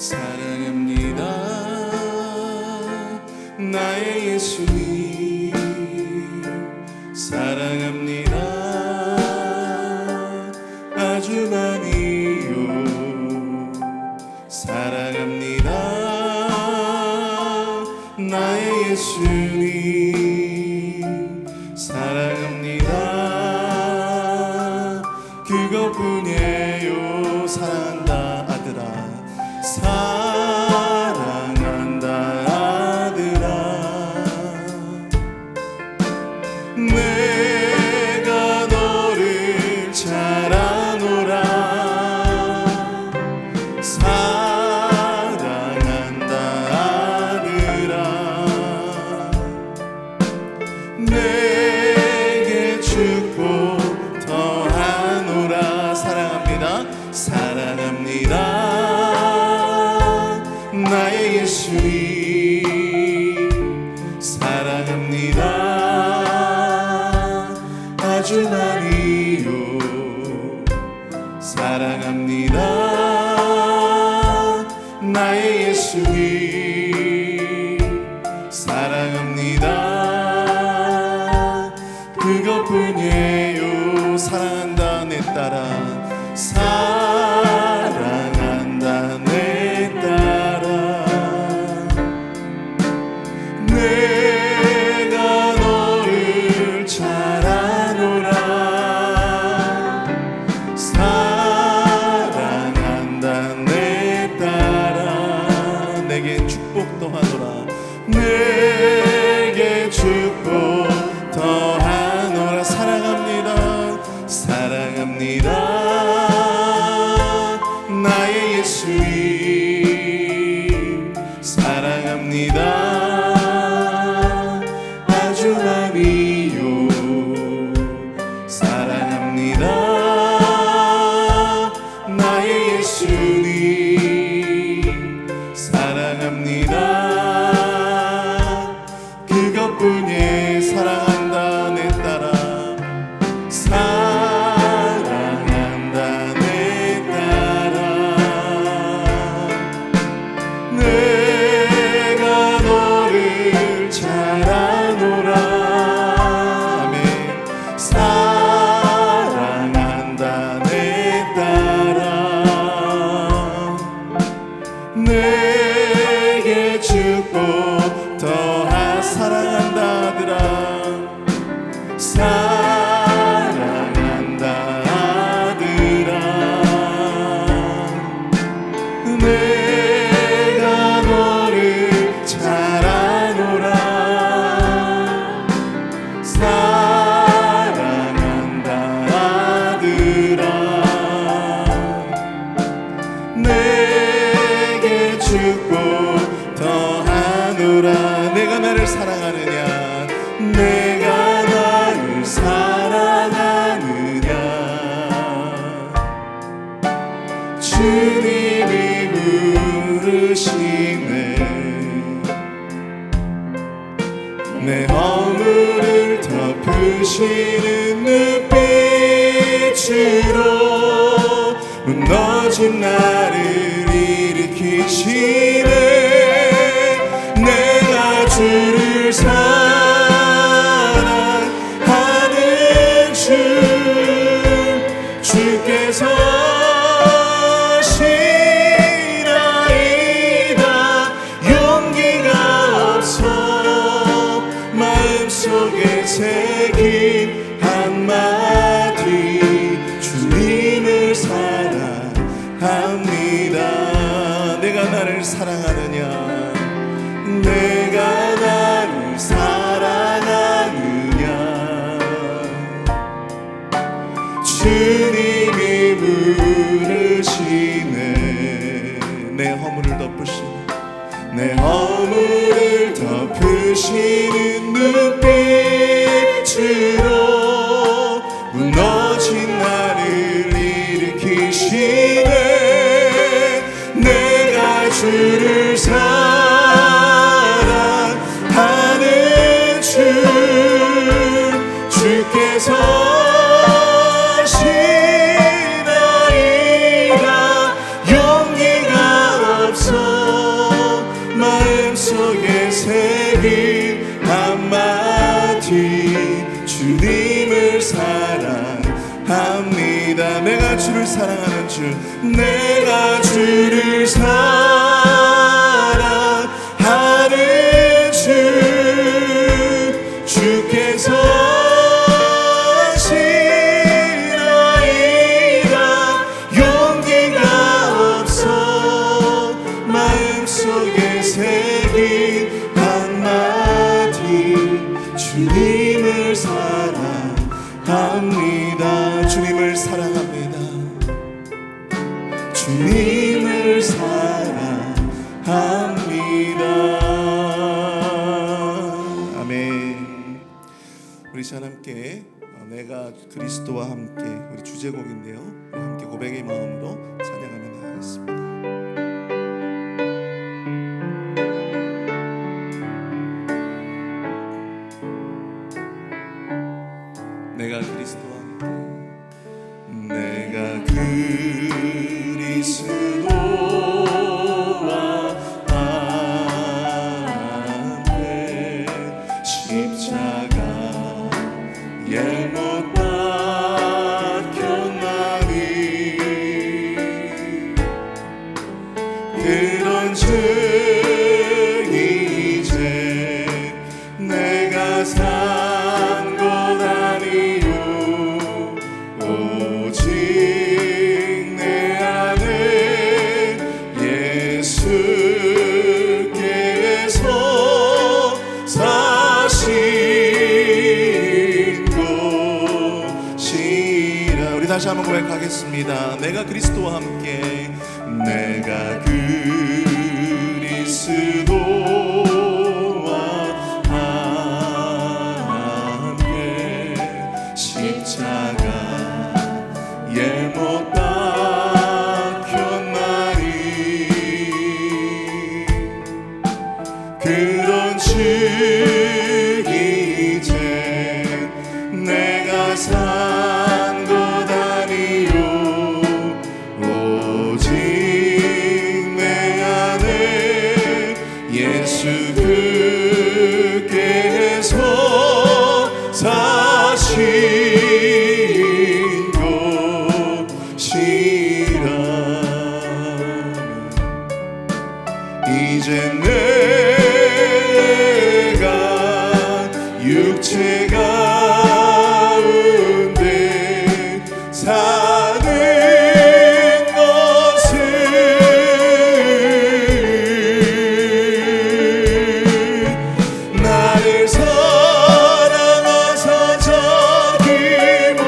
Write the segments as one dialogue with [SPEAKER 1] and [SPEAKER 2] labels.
[SPEAKER 1] 사랑합니다 나의 예수님 사랑합니다 아주 많이요 사랑합니다 나의 예수님 사랑합니다 그것뿐이에요 사랑한다 아들아 사랑한다 아들아 내가 너를 잘 아노라 사랑한다 아들아 내게 축복 더하노라 사랑합니다 사랑합니다 나의 예수님 사랑합니다 아주 많이요 사랑합니다 나의 예수님 사랑합니다 그것뿐이에요 사랑한다 내 딸아 사랑한다 내 딸아 내가 너를 잘 아노라 사랑한다 내 딸아 내게 축복 더하노라 내게 축복 더하노라 사랑합니다 사랑합니다 나의 예수님 사랑합니다 아주 많이요 사랑합니다 나의 예수님 사랑합니다 그것뿐이 사랑한다 내 딸아 사랑한다 내 딸아 내가 너를 잘 아노라 아멘 사랑한다 내 딸아 내게 축복 더하 사랑한다 아들아 사랑한다 아들아 내가 너를 잘 아노라 사랑한다 아들아 내게 축복 더하노라 내가 나를 사랑하느냐 내가 나를 사랑하느냐 주님이 부르시네 내 허물을 덮으시는 눈빛으로 무너진 나를 일으키시네 내가 주를 사랑하는 주께서 시나이다 용기가 없어 마음속에 새긴 한마디 주님을 사랑합니다 내가 나를 사랑하느냐 내가 나를 사랑하느냐 주님이 부르시네 내 허물을 덮으시네 내 허물을 덮으시는 눈빛으로 무너진 나를 일으키시네 내가 주를 사랑하는 주께서 시나이다 용기가 없어 내가 주를 사랑하는 주, 내가 주를 사랑하는 주, 주께서 하시나이다. 용기가 없어 마음속에 새긴 한마디, 주님을 사랑합니다. 주님을 사랑합니다. 주님을 사랑합니다. 아멘. 우리 자 함께 내가 그리스도와 함께, 우리 주제곡인데요, 우리 함께 고백의 마음으로 찬양하며 나가겠습니다. 내가 그리스도와 함께, 내가 그리스도와 함께 십자가에 못 박혔나니, 그런즉 이제 내가 산 것 아니요 오직 내 안에 예수께서 사신 것이라. 우리 다시 한번 고백하겠습니다. 내가 그리스도와 함께, 내가 그리스도와 함께 십자가에 못 박혔나니, 그런즉 이제 내가 산 것 아니요 오직 내 안에 예수께서 사신 것이라. 이제 내가 육체 가운데 사는 것은 나를 사랑하사 자기 몸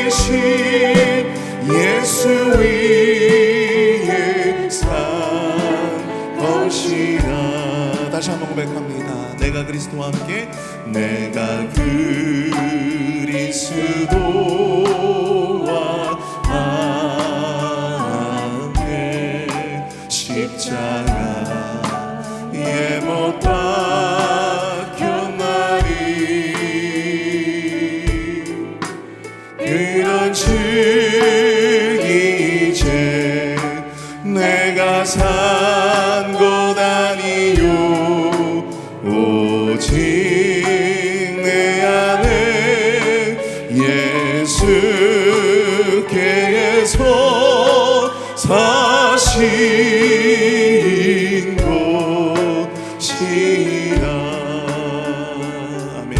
[SPEAKER 1] 버리신 예수 위에 산 것이라. 다시 한번 고백합니다. 내가 그리스도와 함께, 내가 그리스도와 함께 십자가에 못 박혔나니, 그런즉 이제 내가 산 것 아니요 오직 내 안에 예수께서 사신 것이라. 아멘.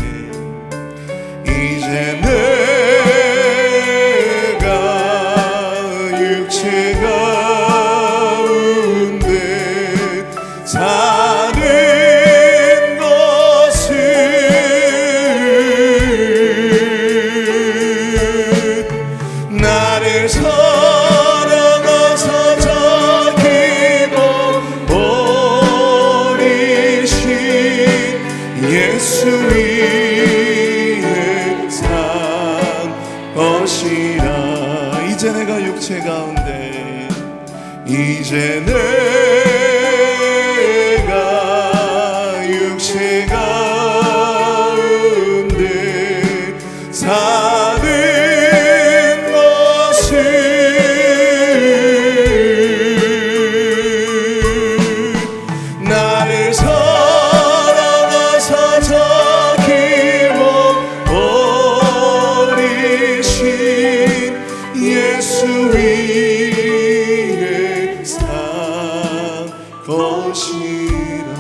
[SPEAKER 1] 이제 내가 육체 가운데 사는 것은 나를 사랑하사 자기 몸 버리신 예수 위에 산 것이라. 이제 내가 육체 가운데, 이제 내가 육체 가운데 사는 것은 나를 사랑하사 자기 몸 버리신 예수 위에 산 것이라.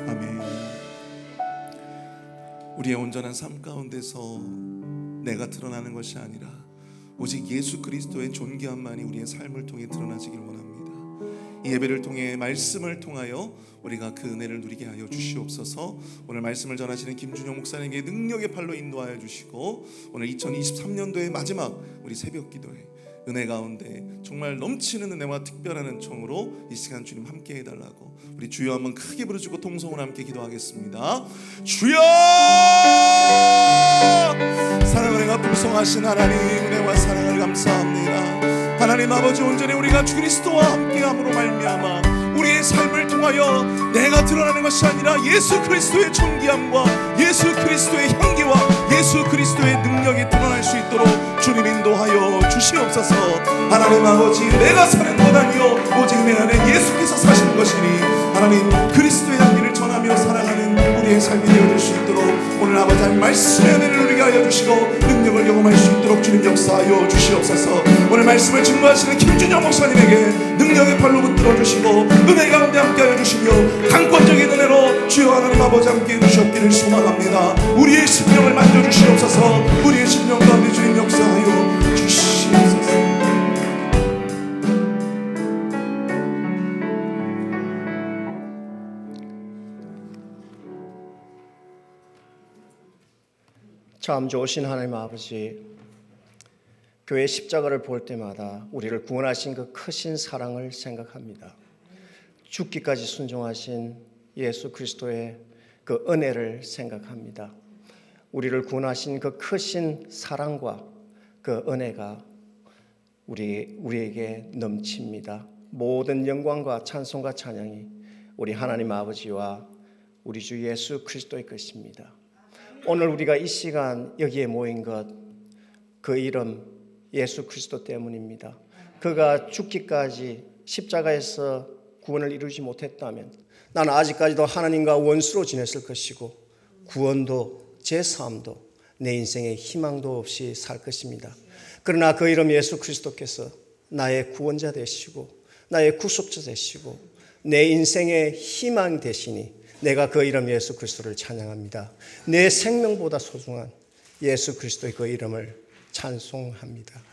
[SPEAKER 1] 아멘. 우리의 온전한 삶 가운데서 내가 드러나는 것이 아니라 오직 예수 그리스도의 존귀함만이 우리의 삶을 통해 드러나지길 원합니다. 이 예배를 통해 말씀을 통하여 우리가 그 은혜를 누리게 하여 주시옵소서. 오늘 말씀을 전하시는 김준영 목사님에게 능력의 팔로 인도하여 주시고, 오늘 2023년도의 마지막 우리 새벽 기도에 은혜 가운데 정말 넘치는 은혜와 특별한 은총으로 이 시간 주님 함께 해달라고 우리 주여 한번 크게 부르시고 통성으로 함께 기도하겠습니다. 주여! 사랑을 행하 풍성하신 하나님, 은혜와 사랑을 감사합니다. 하나님 아버지, 온전히 우리가 주 그리스도와 함께함으로 말미암아 우리의 삶을 통하여 내가 드러나는 것이 아니라 예수 그리스도의 존귀함과 예수 그리스도의 향기와 예수 그리스도의 능력이 드러날 수 있도록 주님 인도하여 주시옵소서. 하나님 아버지, 내가 사는 것 아니요 오직 내 안에 예수께서 사시는 것이니 하나님 그리스도의 향기를 전하며 살아가는 우리의 삶이 되어질 수 있도록 오늘 아버지 하나님 말씀의 은혜를 누리게 하여 주시고 능력을 경험할 수 있도록 주님 역사하여 주시옵소서. 오늘 말씀을 증거하시는 김준영 목사님에게 능력의 팔로 붙들어 주시고 은혜 가운데 함께 하여 주시며 강권적인 은혜로 주여 하나님 아버지 함께 해주셨기를 소망합니다. 우리의 심령을 만져주시옵소서. 우리의 심령 가운데 주님 역사하여 주시옵소서.
[SPEAKER 2] 참 좋으신 하나님 아버지, 교회 십자가를 볼 때마다 우리를 구원하신 그 크신 사랑을 생각합니다. 죽기까지 순종하신 예수 그리스도의 그 은혜를 생각합니다. 우리를 구원하신 그 크신 사랑과 그 은혜가 우리에게 넘칩니다. 모든 영광과 찬송과 찬양이 우리 하나님 아버지와 우리 주 예수 그리스도의 것입니다. 오늘 우리가 이 시간 여기에 모인 것, 그 이름 예수 그리스도 때문입니다. 그가 죽기까지 십자가에서 구원을 이루지 못했다면 나는 아직까지도 하나님과 원수로 지냈을 것이고 구원도 제사함도 내 인생에 희망도 없이 살 것입니다. 그러나 그 이름 예수 그리스도께서 나의 구원자 되시고 나의 구속자 되시고 내 인생의 희망 되시니 내가 그 이름 예수 그리스도를 찬양합니다. 내 생명보다 소중한 예수 그리스도의 그 이름을 찬송합니다.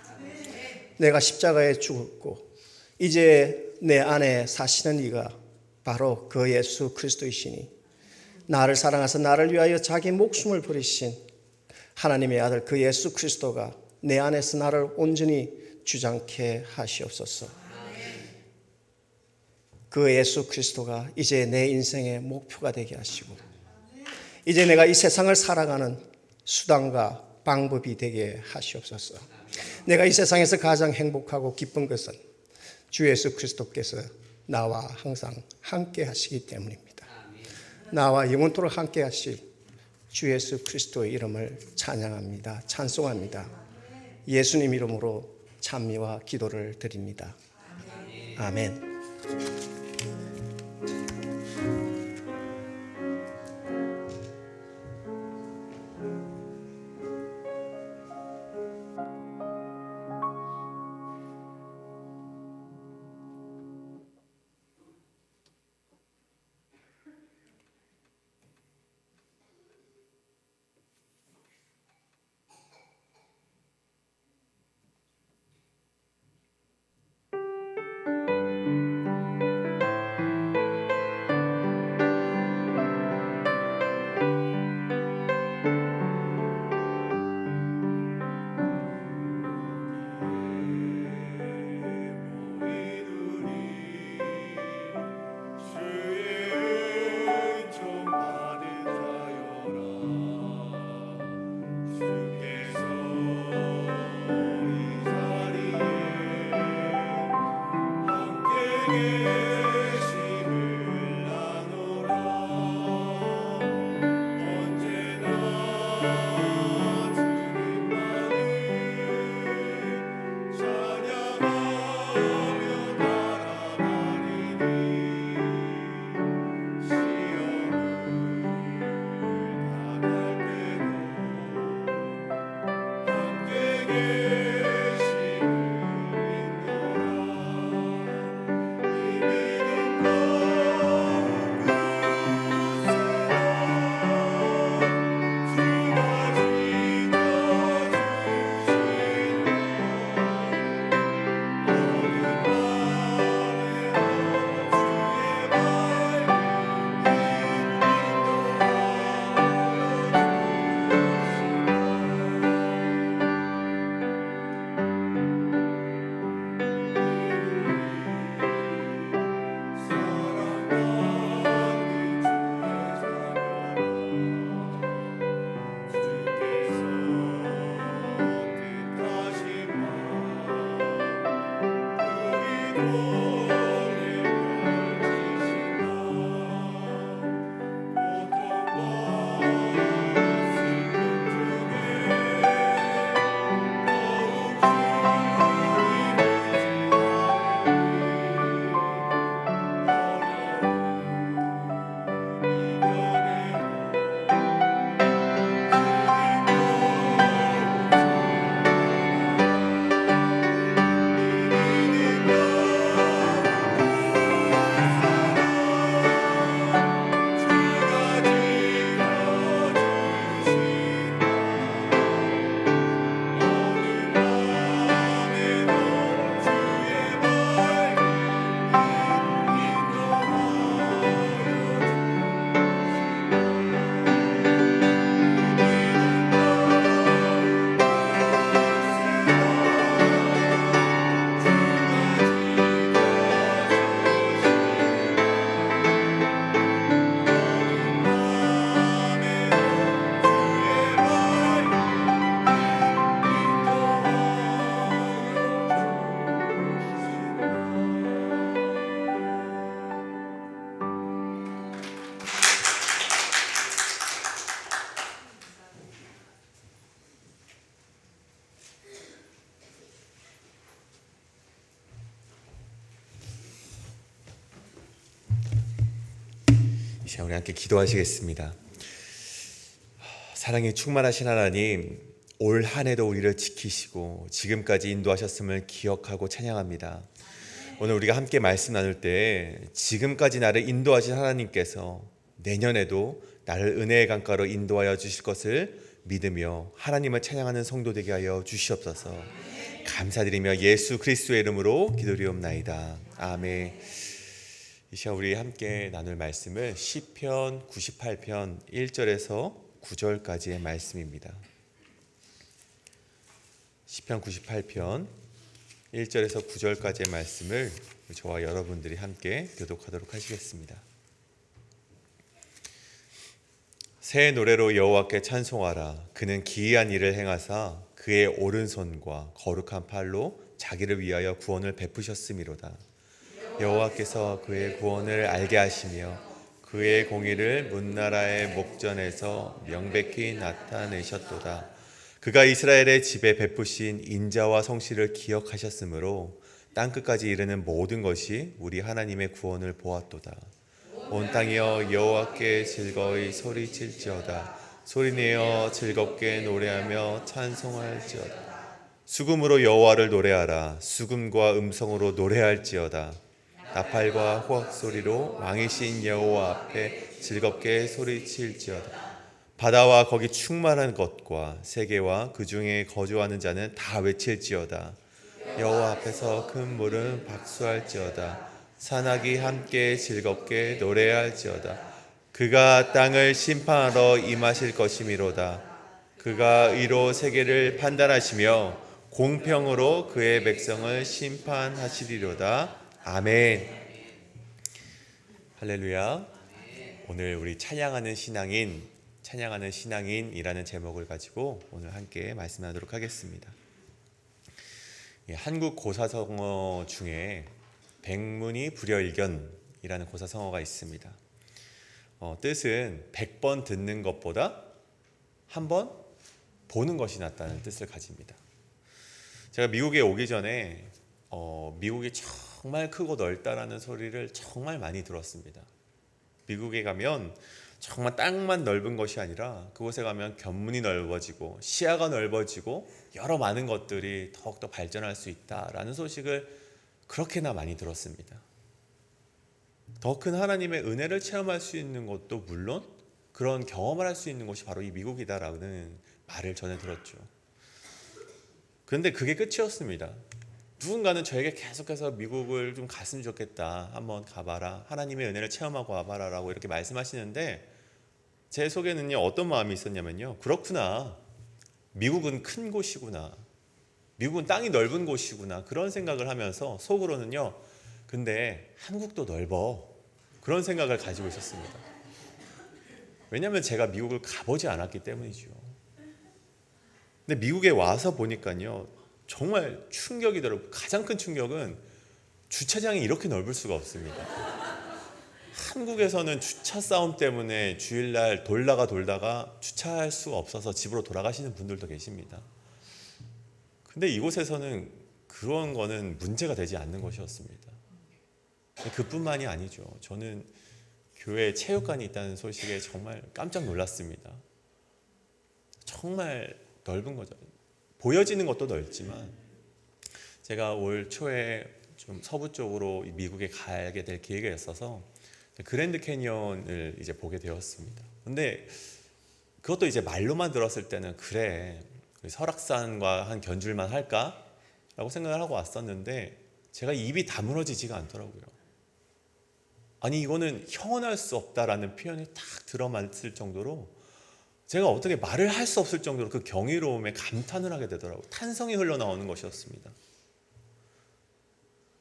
[SPEAKER 2] 내가 십자가에 죽었고 이제 내 안에 사시는 이가 바로 그 예수 그리스도이시니 나를 사랑하사 나를 위하여 자기 목숨을 버리신 하나님의 아들 그 예수 그리스도가 내 안에서 나를 온전히 주장케 하시옵소서. 그 예수 그리스도가 이제 내 인생의 목표가 되게 하시고 이제 내가 이 세상을 살아가는 수단과 방법이 되게 하시옵소서. 내가 이 세상에서 가장 행복하고 기쁜 것은 주 예수 그리스도께서 나와 항상 함께 하시기 때문입니다. 나와 영원토록 함께 하실 주 예수 그리스도의 이름을 찬양합니다. 찬송합니다. 예수님 이름으로 찬미와 기도를 드립니다. 아멘.
[SPEAKER 3] 이 시간 우리 함께 기도하시겠습니다. 사랑이 충만하신 하나님, 올 한 해도 우리를 지키시고 지금까지 인도하셨음을 기억하고 찬양합니다. 오늘 우리가 함께 말씀 나눌 때 지금까지 나를 인도하신 하나님께서 내년에도 나를 은혜의 강가로 인도하여 주실 것을 믿으며 하나님을 찬양하는 성도 되게 하여 주시옵소서. 감사드리며 예수 그리스도의 이름으로 기도드리옵나이다. 아멘. 이 시간 우리 함께 나눌 말씀은 시편 98편 1절에서 9절까지의 말씀입니다. 시편 98편 1절에서 9절까지의 말씀을 저와 여러분들이 함께 교독하도록 하시겠습니다. 새 노래로 여호와께 찬송하라. 그는 기이한 일을 행하사 그의 오른손과 거룩한 팔로 자기를 위하여 구원을 베푸셨음이로다. 여호와께서 그의 구원을 알게 하시며 그의 공의를 문나라의 목전에서 명백히 나타내셨도다. 그가 이스라엘의 집에 베푸신 인자와 성실을 기억하셨으므로 땅끝까지 이르는 모든 것이 우리 하나님의 구원을 보았도다. 온 땅이여 여호와께 즐거이 소리칠지어다. 소리내어 즐겁게 노래하며 찬송할지어다. 수금으로 여호와를 노래하라. 수금과 음성으로 노래할지어다. 나팔과 호악 소리로 왕이신 여호와 앞에 즐겁게 소리칠지어다. 바다와 거기 충만한 것과 세계와 그 중에 거주하는 자는 다 외칠지어다. 여호와 앞에서 큰 물은 박수할지어다. 산악이 함께 즐겁게 노래할지어다. 그가 땅을 심판하러 임하실 것이미로다. 그가 의로 세계를 판단하시며 공평으로 그의 백성을 심판하시리로다. 아멘. 할렐루야. 오늘 우리 찬양하는 신앙인이라는 제목을 가지고 오늘 함께 말씀하도록 하겠습니다. 한국 고사성어 중에 백문이 불여일견이라는 고사성어가 있습니다. 뜻은 100번 듣는 것보다 한 번 보는 것이 낫다는 뜻을 가집니다. 제가 미국에 오기 전에 미국이 정말 크고 넓다라는 소리를 정말 많이 들었습니다. 미국에 가면 정말 땅만 넓은 것이 아니라 그곳에 가면 견문이 넓어지고 시야가 넓어지고 여러 많은 것들이 더욱더 발전할 수 있다라는 소식을 그렇게나 많이 들었습니다. 더 큰 하나님의 은혜를 체험할 수 있는 것도 물론 그런 경험을 할 수 있는 곳이 바로 이 미국이다라는 말을 전해 들었죠. 그런데 그게 끝이었습니다. 누군가는 저에게 계속해서 미국을 좀 갔으면 좋겠다. 한번 가봐라. 하나님의 은혜를 체험하고 와봐라 라고 이렇게 말씀하시는데 제 속에는요 어떤 마음이 있었냐면요. 그렇구나. 미국은 큰 곳이구나. 미국은 땅이 넓은 곳이구나. 그런 생각을 하면서 속으로는요. 근데 한국도 넓어. 그런 생각을 가지고 있었습니다. 왜냐하면 제가 미국을 가보지 않았기 때문이죠. 근데 미국에 와서 보니까요. 정말 충격이더라고요. 가장 큰 충격은 주차장이 이렇게 넓을 수가 없습니다. 한국에서는 주차 싸움 때문에 주일날 돌다가 주차할 수가 없어서 집으로 돌아가시는 분들도 계십니다. 근데 이곳에서는 그런 거는 문제가 되지 않는 것이었습니다. 그뿐만이 아니죠. 저는 교회에 체육관이 있다는 소식에 정말 깜짝 놀랐습니다. 정말 넓은 거죠. 보여지는 것도 넓지만 제가 올 초에 좀 서부 쪽으로 미국에 가게 될 계획이 있어서 그랜드 캐니언을 이제 보게 되었습니다. 근데 그것도 이제 말로만 들었을 때는 그래 설악산과 한 견줄만 할까라고 생각을 하고 왔었는데 제가 입이 다물어지지가 않더라고요. 아니 이거는 형언할 수 없다라는 표현이 딱 들어맞을 정도로 제가 어떻게 말을 할 수 없을 정도로 그 경이로움에 감탄을 하게 되더라고요. 탄성이 흘러나오는 것이었습니다.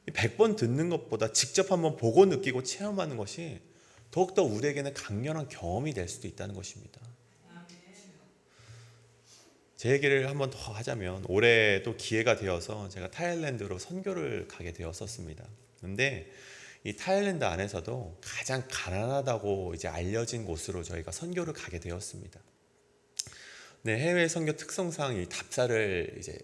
[SPEAKER 3] 100번 듣는 것보다 직접 한번 보고 느끼고 체험하는 것이 더욱더 우리에게는 강렬한 경험이 될 수도 있다는 것입니다. 제 얘기를 한번 더 하자면 올해 또 기회가 되어서 제가 타일랜드로 선교를 가게 되었었습니다. 그런데 이 타일랜드 안에서도 가장 가난하다고 이제 알려진 곳으로 저희가 선교를 가게 되었습니다. 네, 해외 선교 특성상 이 답사를 이제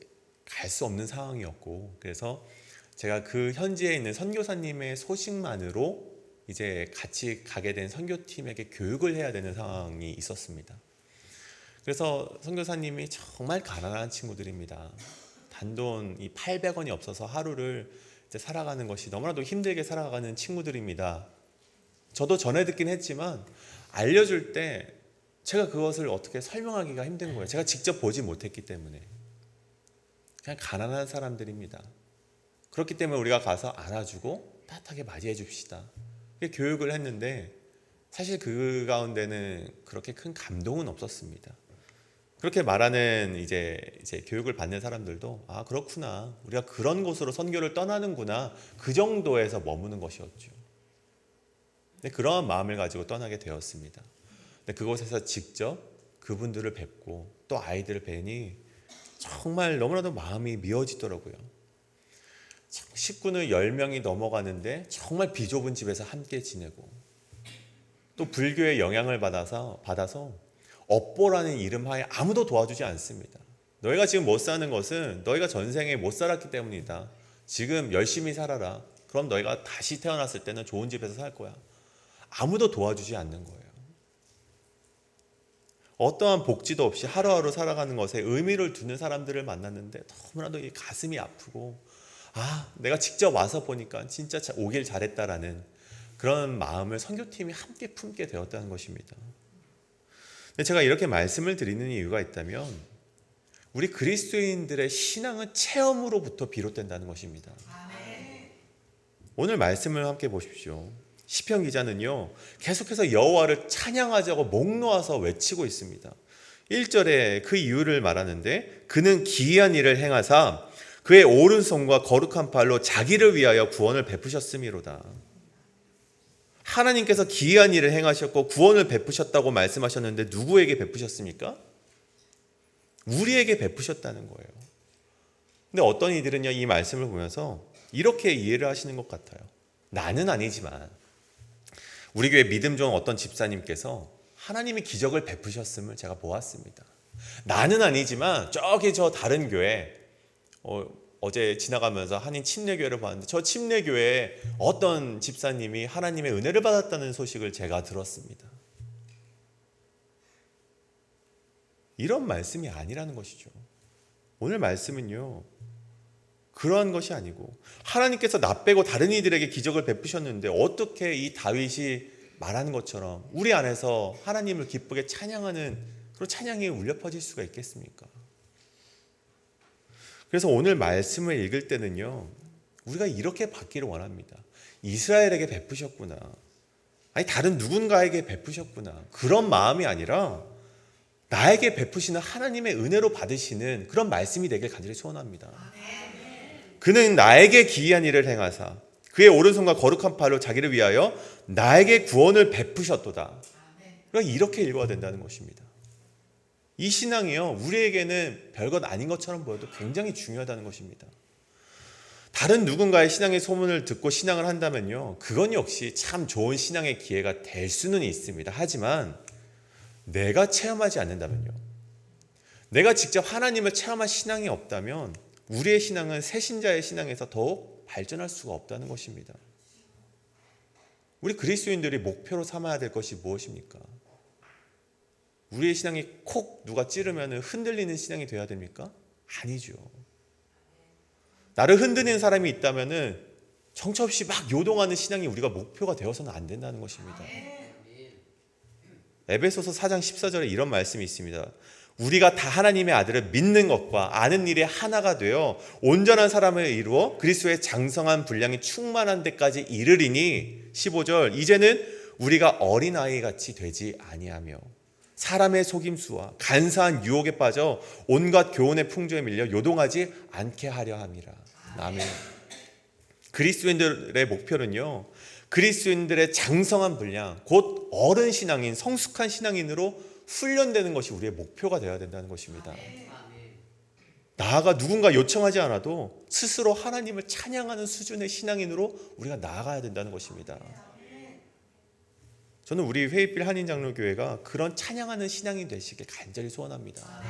[SPEAKER 3] 갈 수 없는 상황이었고, 그래서 제가 그 현지에 있는 선교사님의 소식만으로 이제 같이 가게 된 선교팀에게 교육을 해야 되는 상황이 있었습니다. 그래서 선교사님이 정말 가난한 친구들입니다. 단돈 이 800원이 없어서 하루를 이제 살아가는 것이 너무나도 힘들게 살아가는 친구들입니다. 저도 전에 듣긴 했지만 알려줄 때 제가 그것을 어떻게 설명하기가 힘든 거예요. 제가 직접 보지 못했기 때문에. 그냥 가난한 사람들입니다. 그렇기 때문에 우리가 가서 안아주고 따뜻하게 맞이해 줍시다. 교육을 했는데 사실 그 가운데는 그렇게 큰 감동은 없었습니다. 그렇게 말하는 이제 교육을 받는 사람들도 아 그렇구나, 우리가 그런 곳으로 선교를 떠나는구나, 그 정도에서 머무는 것이었죠. 근데 그러한 마음을 가지고 떠나게 되었습니다. 근데 그곳에서 직접 그분들을 뵙고 또 아이들을 뵈니 정말 너무나도 마음이 미어지더라고요. 식구는 10명이 넘어가는데 정말 비좁은 집에서 함께 지내고, 또 불교의 영향을 받아서 업보라는 이름 하에 아무도 도와주지 않습니다. 너희가 지금 못 사는 것은 너희가 전생에 못 살았기 때문이다. 지금 열심히 살아라. 그럼 너희가 다시 태어났을 때는 좋은 집에서 살 거야. 아무도 도와주지 않는 거예요. 어떠한 복지도 없이 하루하루 살아가는 것에 의미를 두는 사람들을 만났는데 너무나도 이 가슴이 아프고, 아 내가 직접 와서 보니까 진짜 오길 잘했다라는 그런 마음을 선교팀이 함께 품게 되었다는 것입니다. 근데 제가 이렇게 말씀을 드리는 이유가 있다면 우리 그리스도인들의 신앙은 체험으로부터 비롯된다는 것입니다. 오늘 말씀을 함께 보십시오. 시편 기자는요 계속해서 여호와를 찬양하자고 목 놓아서 외치고 있습니다. 1절에 그 이유를 말하는데 그는 기이한 일을 행하사 그의 오른손과 거룩한 팔로 자기를 위하여 구원을 베푸셨음이로다. 하나님께서 기이한 일을 행하셨고 구원을 베푸셨다고 말씀하셨는데 누구에게 베푸셨습니까? 우리에게 베푸셨다는 거예요. 근데 어떤 이들은요 이 말씀을 보면서 이렇게 이해를 하시는 것 같아요. 나는 아니지만 우리 교회 믿음 좋은 어떤 집사님께서 하나님이 기적을 베푸셨음을 제가 보았습니다. 나는 아니지만 저기 저 다른 교회 어제 지나가면서 한인 침례교회를 봤는데 저 침례교회에 어떤 집사님이 하나님의 은혜를 받았다는 소식을 제가 들었습니다. 이런 말씀이 아니라는 것이죠. 오늘 말씀은요 그러한 것이 아니고 하나님께서 나 빼고 다른 이들에게 기적을 베푸셨는데 어떻게 이 다윗이 말하는 것처럼 우리 안에서 하나님을 기쁘게 찬양하는 그런 찬양이 울려 퍼질 수가 있겠습니까? 그래서 오늘 말씀을 읽을 때는요 우리가 이렇게 받기를 원합니다. 이스라엘에게 베푸셨구나, 아니 다른 누군가에게 베푸셨구나, 그런 마음이 아니라 나에게 베푸시는 하나님의 은혜로 받으시는 그런 말씀이 되길 간절히 소원합니다. 그는 나에게 기이한 일을 행하사 그의 오른손과 거룩한 팔로 자기를 위하여 나에게 구원을 베푸셨도다. 그러니까 이렇게 읽어야 된다는 것입니다. 이 신앙이요 우리에게는 별것 아닌 것처럼 보여도 굉장히 중요하다는 것입니다. 다른 누군가의 신앙의 소문을 듣고 신앙을 한다면요, 그건 역시 참 좋은 신앙의 기회가 될 수는 있습니다. 하지만 내가 체험하지 않는다면요, 내가 직접 하나님을 체험한 신앙이 없다면 우리의 신앙은 새신자의 신앙에서 더욱 발전할 수가 없다는 것입니다. 우리 그리스도인들이 목표로 삼아야 될 것이 무엇입니까? 우리의 신앙이 콕 누가 찌르면 흔들리는 신앙이 되어야 됩니까? 아니죠. 나를 흔드는 사람이 있다면 정처 없이 막 요동하는 신앙이 우리가 목표가 되어서는 안 된다는 것입니다. 에베소서 4장 14절에 이런 말씀이 있습니다. 우리가 다 하나님의 아들을 믿는 것과 아는 일에 하나가 되어 온전한 사람을 이루어 그리스도의 장성한 분량이 충만한 데까지 이르리니 15절 이제는 우리가 어린아이같이 되지 아니하며 사람의 속임수와 간사한 유혹에 빠져 온갖 교훈의 풍조에 밀려 요동하지 않게 하려 함이라. 아멘. 그리스도인들의 목표는요, 그리스도인들의 장성한 분량, 곧 어른 신앙인, 성숙한 신앙인으로 훈련되는 것이 우리의 목표가 되어야 된다는 것입니다. 나아가 누군가 요청하지 않아도 스스로 하나님을 찬양하는 수준의 신앙인으로 우리가 나아가야 된다는 것입니다. 저는 우리 회의필 한인장로교회가 그런 찬양하는 신앙이 되시길 간절히 소원합니다.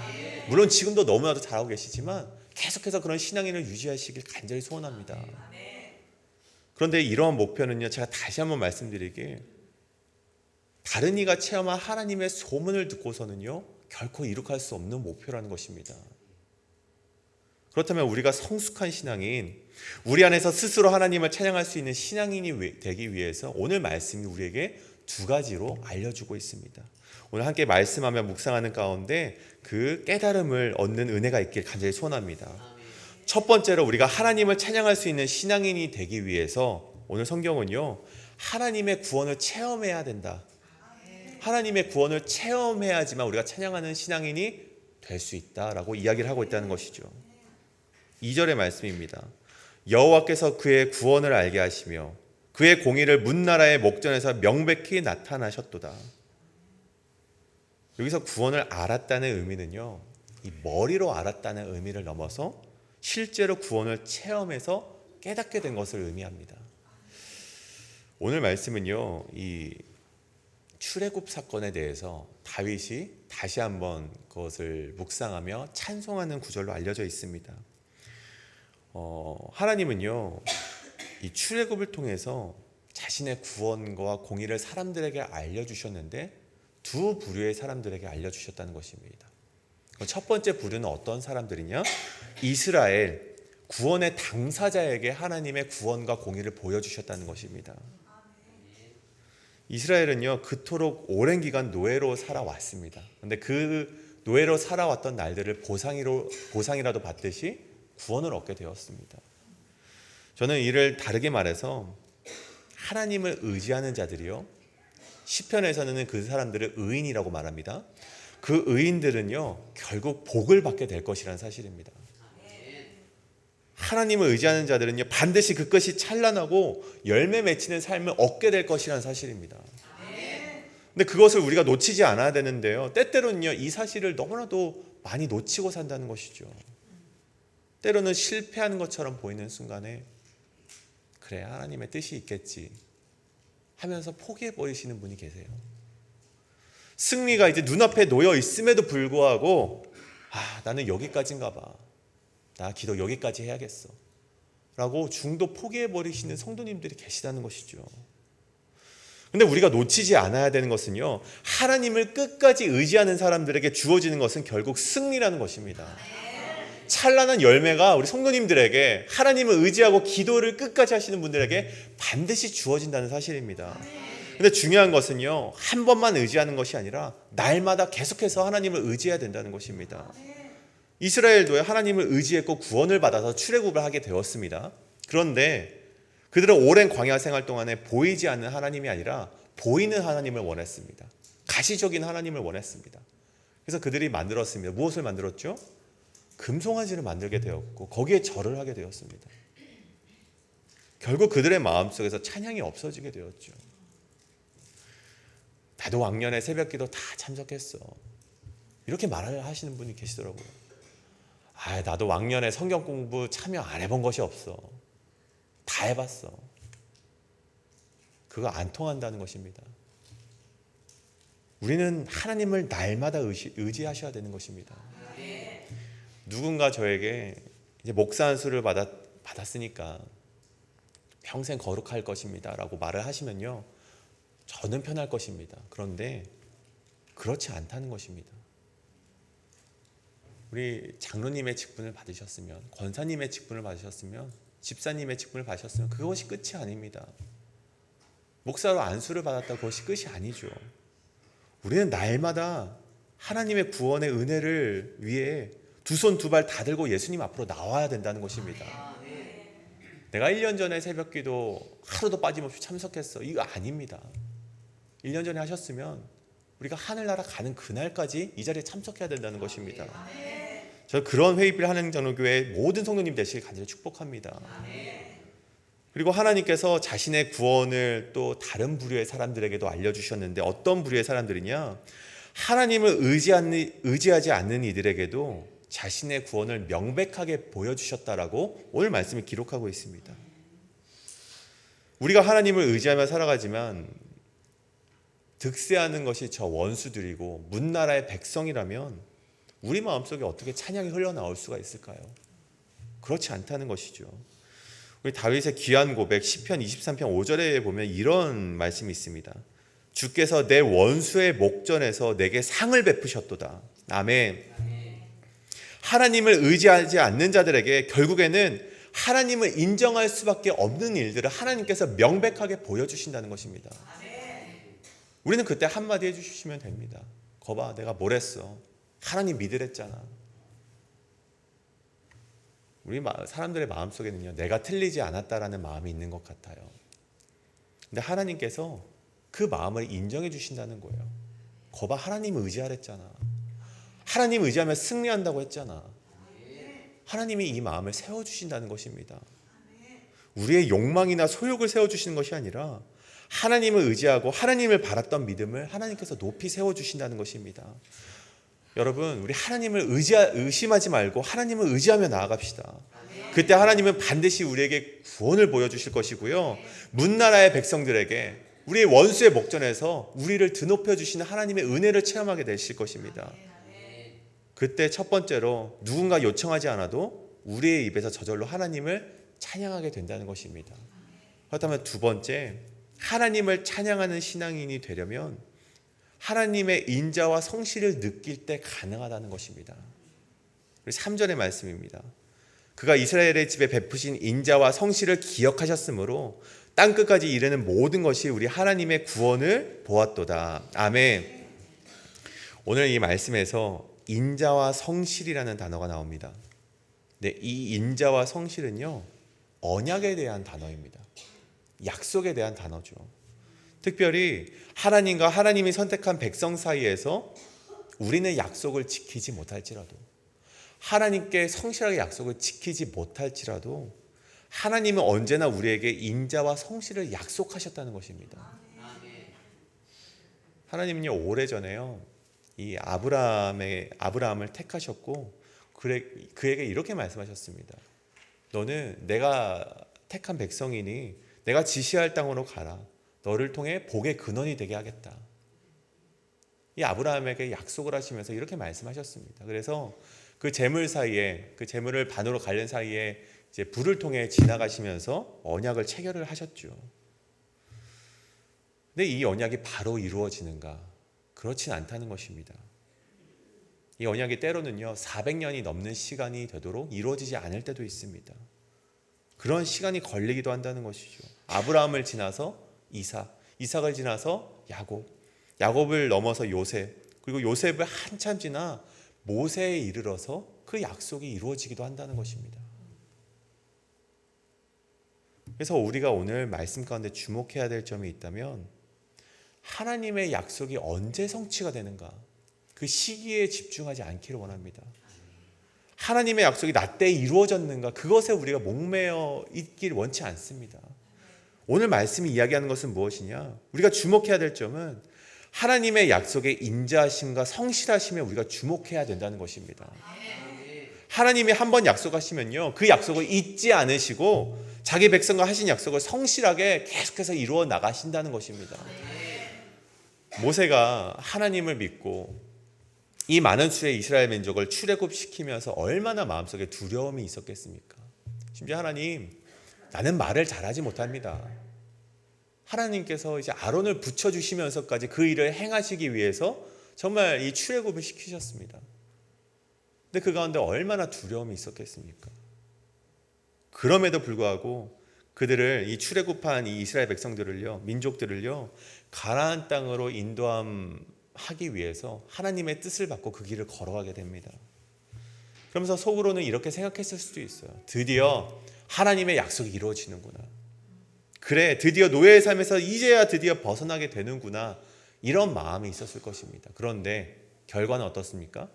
[SPEAKER 3] 물론 지금도 너무나도 잘하고 계시지만 계속해서 그런 신앙인을 유지하시길 간절히 소원합니다. 그런데 이러한 목표는요, 제가 다시 한번 말씀드리길, 다른 이가 체험한 하나님의 소문을 듣고서는요 결코 이룩할 수 없는 목표라는 것입니다. 그렇다면 우리가 성숙한 신앙인, 우리 안에서 스스로 하나님을 찬양할 수 있는 신앙인이 되기 위해서 오늘 말씀이 우리에게 두 가지로 알려주고 있습니다. 오늘 함께 말씀하며 묵상하는 가운데 그 깨달음을 얻는 은혜가 있길 간절히 소원합니다. 첫 번째로 우리가 하나님을 찬양할 수 있는 신앙인이 되기 위해서 오늘 성경은요, 하나님의 구원을 체험해야 된다. 하나님의 구원을 체험해야지만 우리가 찬양하는 신앙인이 될 수 있다라고 이야기를 하고 있다는 것이죠. 2절의 말씀입니다. 여호와께서 그의 구원을 알게 하시며 그의 공의를 문나라의 목전에서 명백히 나타나셨도다. 여기서 구원을 알았다는 의미는요, 이 머리로 알았다는 의미를 넘어서 실제로 구원을 체험해서 깨닫게 된 것을 의미합니다. 오늘 말씀은요, 이 출애굽 사건에 대해서 다윗이 다시 한번 그것을 묵상하며 찬송하는 구절로 알려져 있습니다. 하나님은요, 이 출애굽을 통해서 자신의 구원과 공의를 사람들에게 알려주셨는데 두 부류의 사람들에게 알려주셨다는 것입니다. 첫 번째 부류는 어떤 사람들이냐? 이스라엘 구원의 당사자에게 하나님의 구원과 공의를 보여주셨다는 것입니다. 이스라엘은요, 그토록 오랜 기간 노예로 살아왔습니다. 그런데 그 노예로 살아왔던 날들을 보상이라도 받듯이 구원을 얻게 되었습니다. 저는 이를 다르게 말해서 하나님을 의지하는 자들이요, 시편에서는 그 사람들을 의인이라고 말합니다. 그 의인들은요 결국 복을 받게 될 것이라는 사실입니다. 하나님을 의지하는 자들은요 반드시 그것이 찬란하고 열매 맺히는 삶을 얻게 될 것이라는 사실입니다. 근데 그것을 우리가 놓치지 않아야 되는데요, 때때로는요 이 사실을 너무나도 많이 놓치고 산다는 것이죠. 때로는 실패하는 것처럼 보이는 순간에 그래, 하나님의 뜻이 있겠지 하면서 포기해버리시는 분이 계세요. 승리가 이제 눈앞에 놓여 있음에도 불구하고 나는 여기까지인가 봐, 나 기도 여기까지 해야겠어 라고 중도 포기해버리시는 성도님들이 계시다는 것이죠. 근데 우리가 놓치지 않아야 되는 것은요, 하나님을 끝까지 의지하는 사람들에게 주어지는 것은 결국 승리라는 것입니다. 찬란한 열매가 우리 성도님들에게, 하나님을 의지하고 기도를 끝까지 하시는 분들에게 반드시 주어진다는 사실입니다. 근데 중요한 것은요, 한 번만 의지하는 것이 아니라 날마다 계속해서 하나님을 의지해야 된다는 것입니다. 이스라엘도 하나님을 의지했고 구원을 받아서 출애굽을 하게 되었습니다. 그런데 그들은 오랜 광야 생활 동안에 보이지 않는 하나님이 아니라 보이는 하나님을 원했습니다. 가시적인 하나님을 원했습니다. 그래서 그들이 만들었습니다. 무엇을 만들었죠? 금송아지를 만들게 되었고 거기에 절을 하게 되었습니다. 결국 그들의 마음속에서 찬양이 없어지게 되었죠. 나도 왕년에 새벽기도 다 참석했어, 이렇게 말을 하시는 분이 계시더라고요. 나도 왕년에 성경 공부 참여 안 해본 것이 없어, 다 해봤어. 그거 안 통한다는 것입니다. 우리는 하나님을 날마다 의지하셔야 되는 것입니다. 누군가 저에게 이제 목사 안수를 받았으니까 평생 거룩할 것입니다 라고 말을 하시면요, 저는 편할 것입니다. 그런데 그렇지 않다는 것입니다. 우리 장로님의 직분을 받으셨으면, 권사님의 직분을 받으셨으면, 집사님의 직분을 받으셨으면 그것이 끝이 아닙니다. 목사로 안수를 받았다 그것이 끝이 아니죠. 우리는 날마다 하나님의 구원의 은혜를 위해 두 손 두 발 다 들고 예수님 앞으로 나와야 된다는 것입니다. 내가 1년 전에 새벽기도 하루도 빠짐없이 참석했어, 이거 아닙니다. 1년 전에 하셨으면 우리가 하늘나라 가는 그날까지 이 자리에 참석해야 된다는 것입니다. 저는 그런 회의빌 한흥장로교회 모든 성도님 되시길 간절히 축복합니다. 그리고 하나님께서 자신의 구원을 또 다른 부류의 사람들에게도 알려주셨는데, 어떤 부류의 사람들이냐, 하나님을 의지하지 않는 이들에게도 자신의 구원을 명백하게 보여주셨다라고 오늘 말씀을 기록하고 있습니다. 우리가 하나님을 의지하며 살아가지만 득세하는 것이 저 원수들이고 문나라의 백성이라면 우리 마음속에 어떻게 찬양이 흘러나올 수가 있을까요? 그렇지 않다는 것이죠. 우리 다윗의 귀한 고백 시편 23편 5절에 보면 이런 말씀이 있습니다. 주께서 내 원수의 목전에서 내게 상을 베푸셨도다. 아멘. 하나님을 의지하지 않는 자들에게 결국에는 하나님을 인정할 수밖에 없는 일들을 하나님께서 명백하게 보여주신다는 것입니다. 우리는 그때 한마디 해주시면 됩니다. 거봐, 내가 뭘 했어. 하나님 믿으랬잖아. 우리 사람들의 마음속에는요, 내가 틀리지 않았다라는 마음이 있는 것 같아요. 근데 하나님께서 그 마음을 인정해 주신다는 거예요. 거봐, 하나님을 의지하랬잖아. 하나님 의지하면 승리한다고 했잖아. 하나님이 이 마음을 세워주신다는 것입니다. 우리의 욕망이나 소욕을 세워주시는 것이 아니라 하나님을 의지하고 하나님을 바랐던 믿음을 하나님께서 높이 세워주신다는 것입니다. 여러분, 우리 하나님을 의심하지 말고 하나님을 의지하며 나아갑시다. 그때 하나님은 반드시 우리에게 구원을 보여주실 것이고요, 문나라의 백성들에게 우리의 원수의 목전에서 우리를 드높여 주시는 하나님의 은혜를 체험하게 되실 것입니다. 그때 첫 번째로 누군가 요청하지 않아도 우리의 입에서 저절로 하나님을 찬양하게 된다는 것입니다. 그렇다면 두 번째, 하나님을 찬양하는 신앙인이 되려면 하나님의 인자와 성실을 느낄 때 가능하다는 것입니다. 3절의 말씀입니다. 그가 이스라엘의 집에 베푸신 인자와 성실을 기억하셨으므로 땅끝까지 이르는 모든 것이 우리 하나님의 구원을 보았도다. 아멘. 오늘 이 말씀에서 인자와 성실이라는 단어가 나옵니다. 근데 이 인자와 성실은요, 언약에 대한 단어입니다. 약속에 대한 단어죠. 특별히 하나님과 하나님이 선택한 백성 사이에서 우리는 약속을 지키지 못할지라도, 하나님께 성실하게 약속을 지키지 못할지라도 하나님은 언제나 우리에게 인자와 성실을 약속하셨다는 것입니다. 하나님은요, 오래전에요, 이 아브라함을 택하셨고 그에게 이렇게 말씀하셨습니다. 너는 내가 택한 백성이니 내가 지시할 땅으로 가라. 너를 통해 복의 근원이 되게 하겠다. 이 아브라함에게 약속을 하시면서 이렇게 말씀하셨습니다. 그래서 그 재물 사이에, 그 재물을 반으로 갈린 사이에 이제 불을 통해 지나가시면서 언약을 체결을 하셨죠. 근데 이 언약이 바로 이루어지는가? 그렇진 않다는 것입니다. 이 언약이 때로는요, 400년이 넘는 시간이 되도록 이루어지지 않을 때도 있습니다. 그런 시간이 걸리기도 한다는 것이죠. 아브라함을 지나서 이삭을 지나서 야곱을 넘어서 요셉, 그리고 요셉을 한참 지나 모세에 이르러서 그 약속이 이루어지기도 한다는 것입니다. 그래서 우리가 오늘 말씀 가운데 주목해야 될 점이 있다면, 하나님의 약속이 언제 성취가 되는가, 그 시기에 집중하지 않기를 원합니다. 하나님의 약속이 나 때 이루어졌는가, 그것에 우리가 목매어 있길 원치 않습니다. 오늘 말씀이 이야기하는 것은 무엇이냐? 우리가 주목해야 될 점은 하나님의 약속의 인자하심과 성실하심에 우리가 주목해야 된다는 것입니다. 하나님이 한번 약속하시면요, 그 약속을 잊지 않으시고 자기 백성과 하신 약속을 성실하게 계속해서 이루어 나가신다는 것입니다. 모세가 하나님을 믿고 이 많은 수의 이스라엘 민족을 출애굽시키면서 얼마나 마음속에 두려움이 있었겠습니까? 심지어 하나님, 나는 말을 잘하지 못합니다. 하나님께서 이제 아론을 붙여주시면서까지 그 일을 행하시기 위해서 정말 이 출애굽을 시키셨습니다. 근데 그 가운데 얼마나 두려움이 있었겠습니까? 그럼에도 불구하고 그들을 이 출애굽한 이 이스라엘 백성들을요, 민족들을요, 가나안 땅으로 인도하기 위해서 하나님의 뜻을 받고 그 길을 걸어가게 됩니다. 그러면서 속으로는 이렇게 생각했을 수도 있어요. 드디어 하나님의 약속이 이루어지는구나. 그래, 드디어 노예의 삶에서 이제야 드디어 벗어나게 되는구나. 이런 마음이 있었을 것입니다. 그런데 결과는 어떻습니까?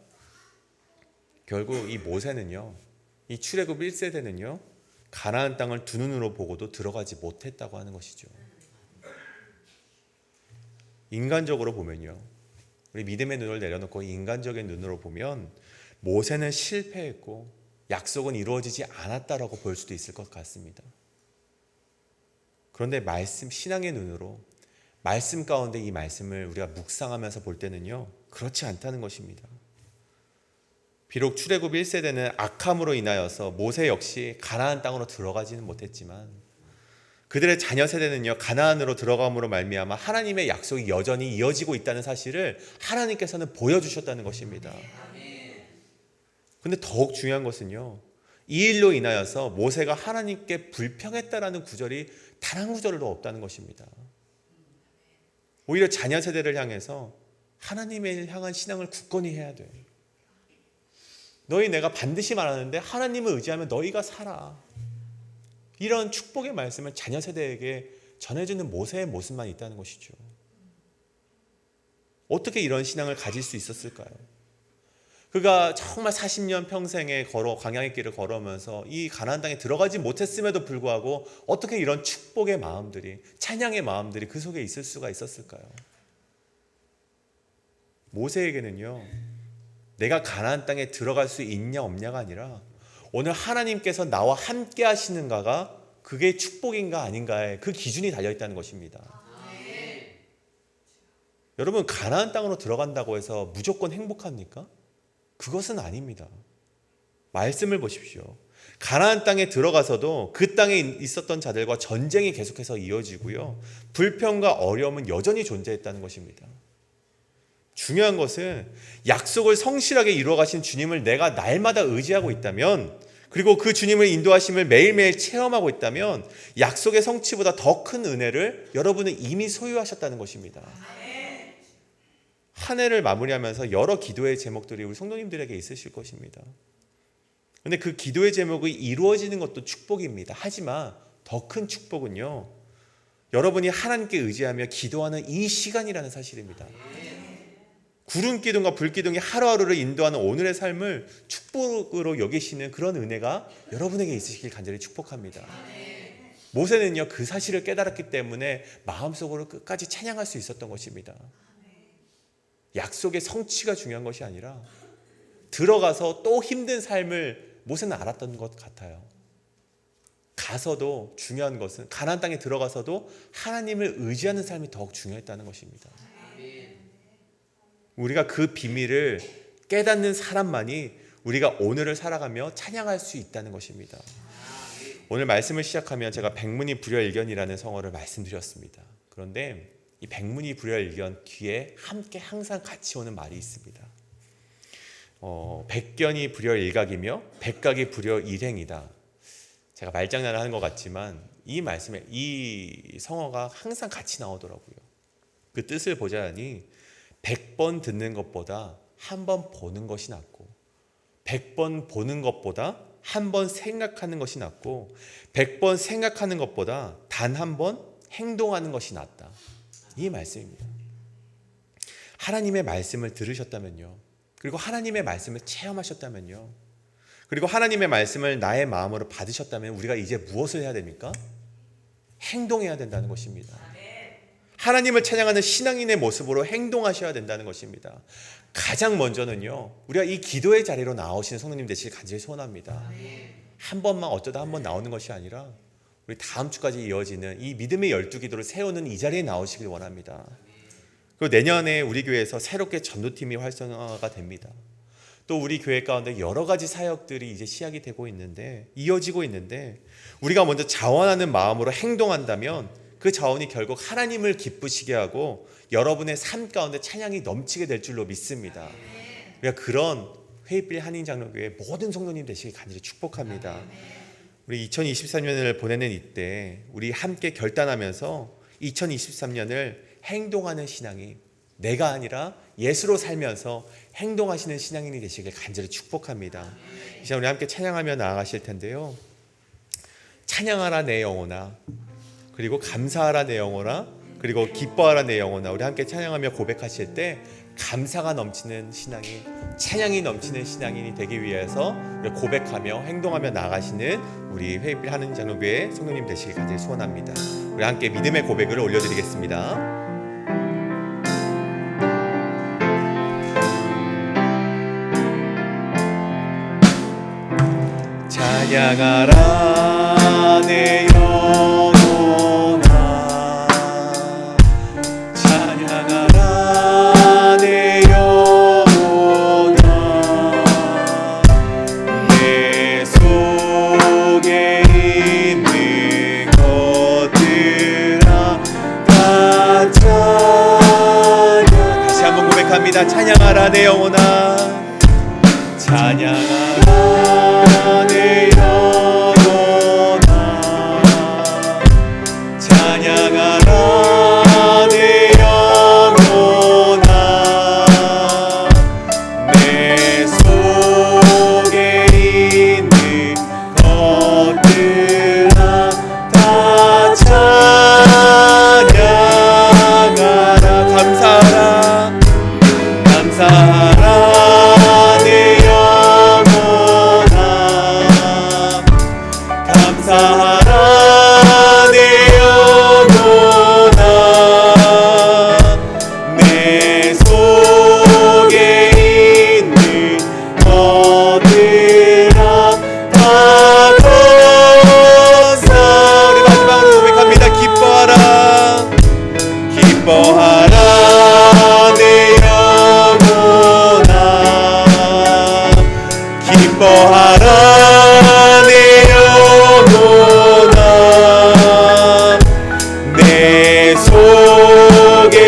[SPEAKER 3] 결국 이 모세는요, 이 출애굽 1세대는요, 가나안 땅을 두 눈으로 보고도 들어가지 못했다고 하는 것이죠. 인간적으로 보면요, 우리 믿음의 눈을 내려놓고 인간적인 눈으로 보면 모세는 실패했고 약속은 이루어지지 않았다라고 볼 수도 있을 것 같습니다. 그런데 말씀, 신앙의 눈으로 말씀 가운데 이 말씀을 우리가 묵상하면서 볼 때는요, 그렇지 않다는 것입니다. 비록 출애굽 1세대는 악함으로 인하여서 모세 역시 가나안 땅으로 들어가지는 못했지만 그들의 자녀 세대는요, 가나안으로 들어감으로 말미암아 하나님의 약속이 여전히 이어지고 있다는 사실을 하나님께서는 보여주셨다는 것입니다. 그런데 더욱 중요한 것은요, 이 일로 인하여서 모세가 하나님께 불평했다라는 구절이 단 한 구절도 없다는 것입니다. 오히려 자녀 세대를 향해서 하나님을 향한 신앙을 굳건히 해야 돼. 너희 내가 반드시 말하는데 하나님을 의지하면 너희가 살아. 이런 축복의 말씀을 자녀 세대에게 전해주는 모세의 모습만 있다는 것이죠. 어떻게 이런 신앙을 가질 수 있었을까요? 그가 정말 40년 평생에 광야의 길을 걸어오면서 이 가나안 땅에 들어가지 못했음에도 불구하고 어떻게 이런 축복의 마음들이, 찬양의 마음들이 그 속에 있을 수가 있었을까요? 모세에게는요, 내가 가나안 땅에 들어갈 수 있냐 없냐가 아니라 오늘 하나님께서 나와 함께 하시는가가 그게 축복인가 아닌가에 그 기준이 달려있다는 것입니다. 여러분, 가나안 땅으로 들어간다고 해서 무조건 행복합니까? 그것은 아닙니다. 말씀을 보십시오. 가나안 땅에 들어가서도 그 땅에 있었던 자들과 전쟁이 계속해서 이어지고요, 불평과 어려움은 여전히 존재했다는 것입니다. 중요한 것은 약속을 성실하게 이루어 가신 주님을 내가 날마다 의지하고 있다면, 그리고 그 주님의 인도하심을 매일매일 체험하고 있다면 약속의 성취보다 더 큰 은혜를 여러분은 이미 소유하셨다는 것입니다. 한 해를 마무리하면서 여러 기도의 제목들이 우리 성도님들에게 있으실 것입니다. 그런데 그 기도의 제목이 이루어지는 것도 축복입니다. 하지만 더 큰 축복은요, 여러분이 하나님께 의지하며 기도하는 이 시간이라는 사실입니다. 구름 기둥과 불 기둥이 하루하루를 인도하는 오늘의 삶을 축복으로 여기시는 그런 은혜가 여러분에게 있으시길 간절히 축복합니다. 모세는요, 그 사실을 깨달았기 때문에 마음속으로 끝까지 찬양할 수 있었던 것입니다. 약속의 성취가 중요한 것이 아니라 들어가서 또 힘든 삶을 모세는 알았던 것 같아요. 가서도 중요한 것은, 가나안 땅에 들어가서도 하나님을 의지하는 삶이 더욱 중요했다는 것입니다. 우리가 그 비밀을 깨닫는 사람만이 우리가 오늘을 살아가며 찬양할 수 있다는 것입니다. 오늘 말씀을 시작하면 제가 백문이 불여일견이라는 성어를 말씀드렸습니다. 그런데 이 백문이 불여일견 뒤에 함께 항상 같이 오는 말이 있습니다. 백견이 불여일각이며 백각이 불여일행이다. 제가 말장난을 하는 것 같지만 이 말씀에 이 성어가 항상 같이 나오더라고요. 그 뜻을 보자니 100번 듣는 것보다 한 번 보는 것이 낫고, 100번 보는 것보다 한 번 생각하는 것이 낫고, 100번 생각하는 것보다 단 한 번 행동하는 것이 낫다. 이 말씀입니다. 하나님의 말씀을 들으셨다면요, 그리고 하나님의 말씀을 체험하셨다면요, 그리고 하나님의 말씀을 나의 마음으로 받으셨다면 우리가 이제 무엇을 해야 됩니까? 행동해야 된다는 것입니다. 하나님을 찬양하는 신앙인의 모습으로 행동하셔야 된다는 것입니다. 가장 먼저는요, 우리가 이 기도의 자리로 나오시는 성도님 되시길 간절히 소원합니다. 한 번만 어쩌다 한 번 나오는 것이 아니라 우리 다음 주까지 이어지는 이 믿음의 12기도를 세우는 이 자리에 나오시길 원합니다. 그리고 내년에 우리 교회에서 새롭게 전도팀이 활성화가 됩니다. 또 우리 교회 가운데 여러 가지 사역들이 이제 시작이 되고 있는데, 이어지고 있는데, 우리가 먼저 자원하는 마음으로 행동한다면 그 자원이 결국 하나님을 기쁘시게 하고 여러분의 삶 가운데 찬양이 넘치게 될 줄로 믿습니다. 우리가 그런 회의빌 한인장로교회 모든 성도님 되시길 간절히 축복합니다. 우리 2023년을 보내는 이때 우리 함께 결단하면서 2023년을 행동하는 신앙이, 내가 아니라 예수로 살면서 행동하시는 신앙인이 되시길 간절히 축복합니다. 이제 우리 함께 찬양하며 나아가실 텐데요. 찬양하라 내 영혼아, 그리고 감사하라 내 영혼아, 그리고 기뻐하라 내 영혼아. 우리 함께 찬양하며 고백하실 때 감사가 넘치는 신앙인, 찬양이 넘치는 신앙인이 되기 위해서 고백하며 행동하며 나아가시는 우리 회의빌 한인장로교회 성도님 되시길 간절히 소원합니다. 우리 함께 믿음의 고백을 올려드리겠습니다. 찬양하라 내 영혼아, 찬양하라 내 영혼아, 내 속에 있는 것들아 다 찬양. 다시 한번 고백합니다. 찬양하라 내 영혼아, 찬양하라 내 영혼아, 찬양하라 내 영혼아, 내 속에 있는 것들아 다 찬양하라. 감사하라, 감사하라 내 영혼아, 감사하라 내 영혼아, 내 속에 있는 것들아 다 감사. 우리 마지막으로 고백합니다. 기뻐하라, 기뻐하라 내 영혼아, 기뻐하라 내 영혼아, 내 속에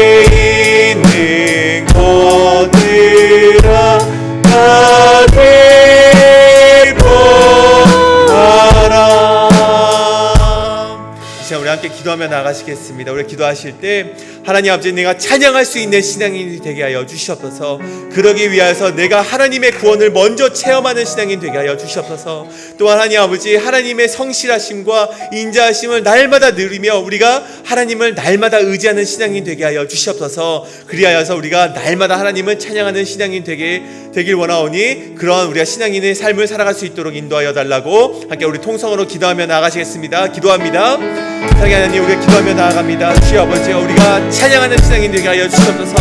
[SPEAKER 3] 있는 것들아 다 기뻐하라. 이제 우리 함께 기도하며 나가시겠습니다. 우리 기도하실 때 하나님 아버지, 내가 찬양할 수 있는 신앙인이 되게 하여 주시옵소서. 그러기 위해서 내가 하나님의 구원을 먼저 체험하는 신앙인 되게 하여 주시옵소서. 또 하나님 아버지, 하나님의 성실하심과 인자하심을 날마다 누리며 우리가 하나님을 날마다 의지하는 신앙인 되게 하여 주시옵소서. 그리하여서 우리가 날마다 하나님을 찬양하는 신앙인 되길 원하오니 그러한 우리가 신앙인의 삶을 살아갈 수 있도록 인도하여 달라고 함께 우리 통성으로 기도하며 나아가시겠습니다. 기도합니다. 사랑하는 하나님, 우리가 기도하며 나아갑니다. 주여 아버지, 우리가 찬양하는 신앙인 되게 하여 주시옵소서.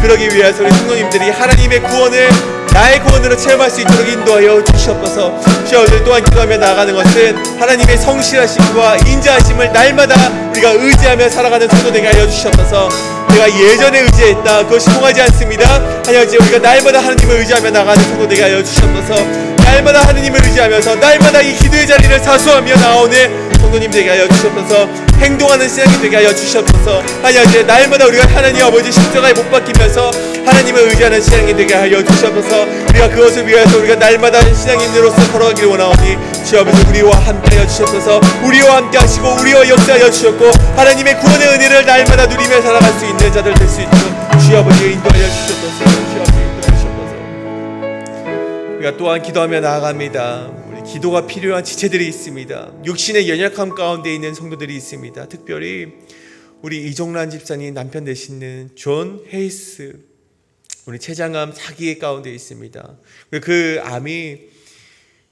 [SPEAKER 3] 그러기 위해서 우리 성도님들이 하나님의 구원을 나의 구원으로 체험할 수 있도록 인도하여 주시옵소서. 주여, 오늘 또한 기도하며 나아가는 것은 하나님의 성실하심과 인자하심을 날마다 우리가 의지하며 살아가는 성도 되게 하여 주시옵소서. 내가 예전에 의지했다, 그것이 통하지 않습니다. 하나님, 우리가 날마다 하나님을 의지하며 나가는 성도 되게 하여 주시옵소서. 날마다 하나님을 의지하면서 날마다 이 기도의 자리를 사수하며 나오는 성도님 되게 하여 주시옵소서. 행동하는 신앙이 되게 하여 주시옵소서. 하나님, 날마다 우리가 하나님 아버지 십자가에 못 박히면서 하나님을 의지하는 신앙이 되게 하여 주시옵소서. 우리가 그것을 위해서 우리가 날마다 신앙인으로서 걸어가기를 원하오니 주여 아버지, 우리와 함께 하여 주시옵소서. 우리와 함께 하시고 우리와 역사하여 주셨고 하나님의 구원의 은혜를 날마다 누리며 살아갈 수 있는 자들 될 수 있도록 주여 아버지 인도하여 주시옵소서. 주여 아버지 인도하여 주시옵소서. 우리가 또한 기도하며 나아갑니다. 우리 기도가 필요한 지체들이 있습니다. 육신의 연약함 가운데 있는 성도들이 있습니다. 특별히 우리 이종란 집사님 남편 되시는 존 헤이스, 우리 췌장암 4기 가운데 있습니다. 그 암이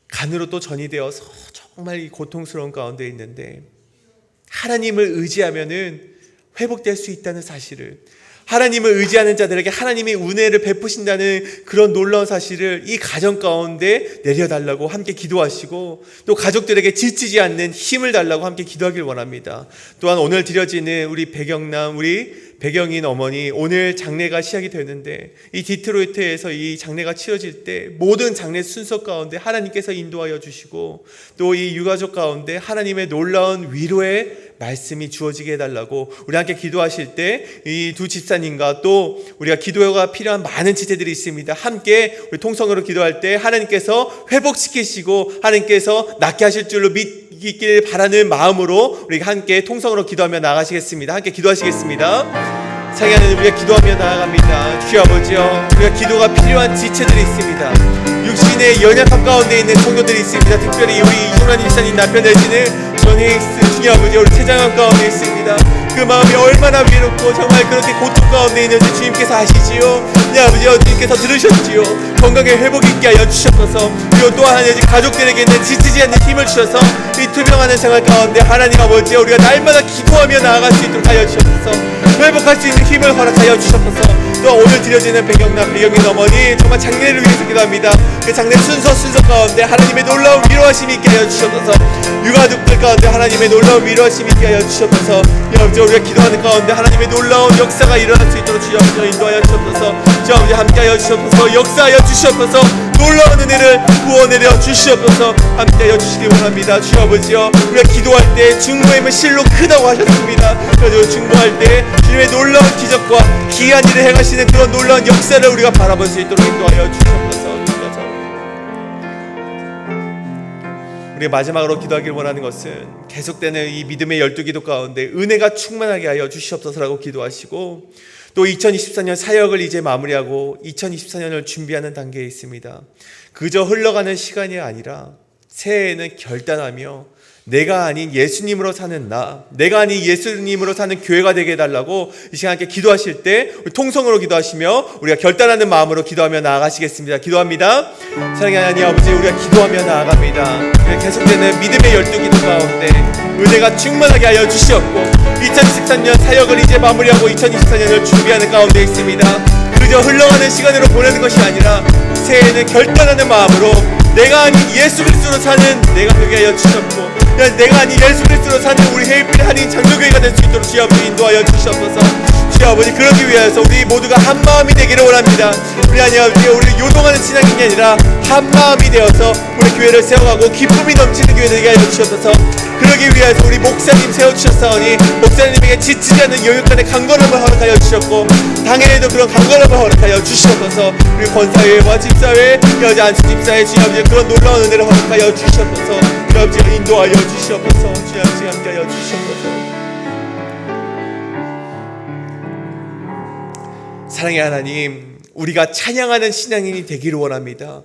[SPEAKER 3] 간으로 또 전이 되어서 정말 이 고통스러운 가운데 있는데 하나님을 의지하면은 회복될 수 있다는 사실을, 하나님을 의지하는 자들에게 하나님의 은혜를 베푸신다는 그런 놀라운 사실을 이 가정 가운데 내려달라고 함께 기도하시고, 또 가족들에게 지치지 않는 힘을 달라고 함께 기도하길 원합니다. 또한 오늘 드려지는 우리 배경남, 우리 배경인 어머니, 오늘 장례가 시작이 되는데 이 디트로이트에서 이 장례가 치러질 때 모든 장례 순서 가운데 하나님께서 인도하여 주시고, 또 이 유가족 가운데 하나님의 놀라운 위로의 말씀이 주어지게 해달라고 우리 함께 기도하실 때 이 두 집사님과 또 우리가 기도가 필요한 많은 지체들이 있습니다. 함께 우리 통성으로 기도할 때 하나님께서 회복시키시고 하나님께서 낫게 하실 줄로 믿기를 바라는 마음으로 우리가 함께 통성으로 기도하며 나가시겠습니다. 함께 기도하시겠습니다. 사랑하는 하나님, 우리가 기도하며 나아갑니다. 주여 아버지여, 우리가 기도가 필요한 지체들이 있습니다. 육신의 연약함 가운데 있는 성도들이 있습니다. 특별히 우리 이종란 집사님 남편 되시는 전 헤이스 주님 아버지, 우리 최장암 가운데 있습니다. 그 마음이 얼마나 외롭고 정말 그렇게 고통 가운데 있는지 주님께서 아시지요. 네 아버지여, 주님께서 들으셨지요. 건강에 회복 있게 하여 주셨소서. 그리고 또한 가족들에게는 지치지 않는 힘을 주셔서 이 투명하는 생활 가운데 하나님 아버지여, 우리가 날마다 기도하며 나아갈 수 있도록 하여 주셨소서. 회복할 수 있는 힘을 허락하여 주셨소서. 또 오늘 드려지는 배경남, 배경인 어머니 정말 장례를 위해서 기도합니다. 그 장례 순서 가운데 하나님의 놀라운 위로하심이 있게 하여 주셔서, 유가족들 가운데 하나님의 놀라운 위로하심이 있게 하여 주셔서, 아버지 우리가 기도하는 가운데 하나님의 놀라운 역사가 일어날 수 있도록 주여 아버지 인도하여 주셔서, 주여 아버지 함께하여 주셔서, 역사하여 주셔서, 놀라운 은혜를 부어내려 주시옵소서. 함께하여 주시기 원합니다. 주여 아버지여, 우리가 기도할 때 중보의 힘은 실로 크다고 하셨습니다. 그래서 중보할 때 주님의 놀라운 기적과 기이한 일을 행하시는 그런 놀라운 역사를 우리가 바라볼 수 있도록 인도하여 주시옵소서. 우리 마지막으로 기도하길 원하는 것은 계속되는 이 믿음의 12기도 가운데 은혜가 충만하게 하여 주시옵소서라고 기도하시고, 또 2024년 사역을 이제 마무리하고 2024년을 준비하는 단계에 있습니다. 그저 흘러가는 시간이 아니라 새해에는 결단하며 내가 아닌 예수님으로 사는 나, 내가 아닌 예수님으로 사는 교회가 되게 해달라고 이 시간 함께 기도하실 때 우리 통성으로 기도하시며 우리가 결단하는 마음으로 기도하며 나아가시겠습니다. 기도합니다. 사랑하는 하나님 아버지, 우리가 기도하며 나아갑니다. 계속되는 믿음의 12기도 가운데 은혜가 충만하게 하여 주시옵고, 2023년 사역을 이제 마무리하고 2024년을 준비하는 가운데 있습니다. 그저 흘러가는 시간으로 보내는 것이 아니라 새해에는 결단하는 마음으로 내가 아닌 예수 그리스도로 사는 내가 되게 하여 주셨고, 내가 아닌 예수 그리스도로 사는 우리 헤이필 한인 장로교회가 될 수 있도록 주여 아버지 인도하여 주시옵소서. 주여 아버지, 그러기 위해서 우리 모두가 한 마음이 되기를 원합니다. 우리 하나님 아버지, 우리 요동하는 신앙이 아니라 한 마음이 되어서 우리 교회를 세워가고 기쁨이 넘치는 교회 되게 하여 주시옵소서. 그러기 위해서 우리 목사님 세워주셨사오니 목사님에게 지치지 않는 영육간의 강건함을 허락하여 주셨고, 당일에도 그런 강건함을 허락하여 주시옵소서. 우리 권사회와 집사회, 여자 안수 집사회 주님 아버지 그런 놀라운 은혜를 허락하여 주시옵소서. 주님 아버지 인도하여 주시옵소서. 주님 아버지 함께하여 주시옵소서. 사랑의 하나님, 우리가 찬양하는 신앙인이 되기를 원합니다.